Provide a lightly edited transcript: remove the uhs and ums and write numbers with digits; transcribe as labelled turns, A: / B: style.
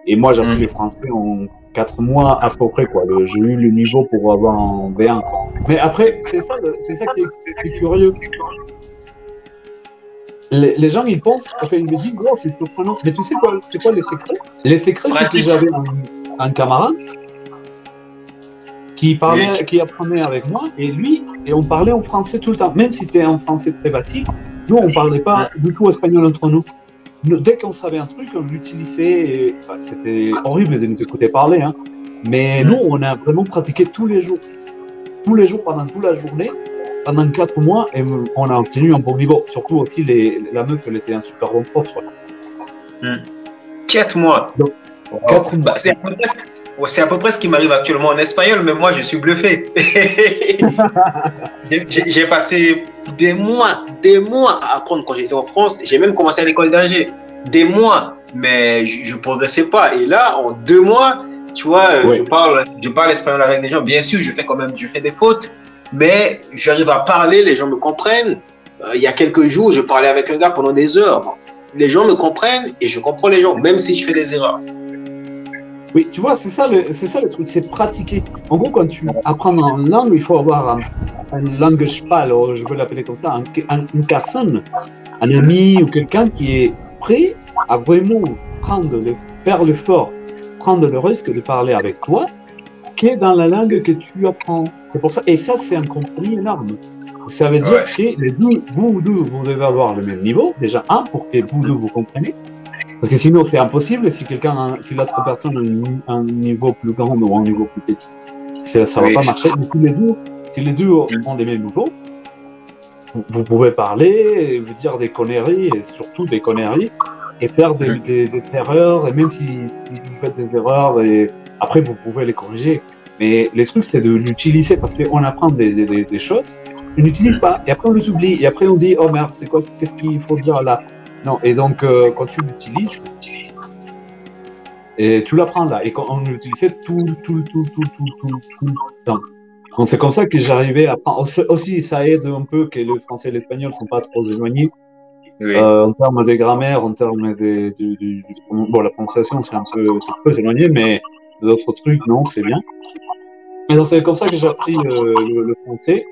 A: Et moi, j'ai appris le français en 4 mois à peu près, quoi. J'ai eu le niveau pour avoir un B1, quoi. Mais après, c'est ça qui est curieux. Les gens, ils pensent, enfin, ils me disent, oh, c'est surprenant. Mais tu sais quoi, c'est quoi les secrets? Les secrets, c'est que
B: Pratique.
A: j'avais un camarade qui
B: Oui.
A: parlait, qui apprenait avec moi, et on parlait en français tout le temps. Même si c'était un français très basique, nous, on parlait pas du tout espagnol entre nous. Dès qu'on savait un truc, on l'utilisait. Enfin, c'était horrible de nous écouter parler, hein. Mais nous, on a vraiment pratiqué tous les jours pendant toute la journée, pendant 4 mois, et on a obtenu un bon niveau. Surtout aussi, la meuf, elle était un super bon prof.
B: Mm. 4 mois.
A: Donc,
B: Wow.
A: 4 mois.
B: Bah, c'est à peu près ce qui m'arrive actuellement en espagnol, mais moi, je suis bluffé. J'ai passé des mois à apprendre quand j'étais en France. J'ai même commencé à l'école d'ingé. Des mois, mais je ne progressais pas. Et là, en 2 mois, tu vois,
A: Ouais.
B: je parle espagnol avec des gens. Bien sûr, je fais des fautes, mais j'arrive à parler, les gens me comprennent. Il y a quelques jours, je parlais avec un gars pendant des heures. Les gens me comprennent et je comprends les gens, même si je fais des erreurs.
A: Oui, tu vois, c'est ça le truc, c'est pratiquer. En gros, quand tu apprends une langue, il faut avoir une langue cheval, je veux l'appeler comme ça, une personne, un ami ou quelqu'un qui est prêt à vraiment faire l'effort, prendre le risque de parler avec toi, qui est dans la langue que tu apprends. C'est pour ça, et ça, c'est un compromis énorme. Ça veut dire que vous deux, vous devez avoir le même niveau, déjà pour que vous deux vous compreniez. Parce que sinon, c'est impossible si l'autre personne a un niveau plus grand ou un niveau plus petit. Ça va pas marcher. Mais si les deux ont les mêmes niveaux, vous pouvez parler, et vous dire des conneries, et surtout des conneries, et faire des erreurs, et même si vous faites des erreurs, et après, vous pouvez les corriger. Mais le truc, c'est de l'utiliser, parce qu'on apprend des choses, on n'utilise pas, et après on les oublie, et après on dit, oh merde, qu'est-ce qu'il faut dire là? Non, et donc, quand tu l'utilises, et tu l'apprends là, et quand on l'utilisait tout le temps. Donc, c'est comme ça que j'arrivais à apprendre. Aussi, ça aide un peu que le français et l'espagnol ne sont pas trop éloignés.
B: Oui.
A: En termes de grammaire, en termes bon, la prononciation, c'est un peu éloigné, mais les autres trucs, non, c'est bien. Et donc, c'est comme ça que j'ai appris le français.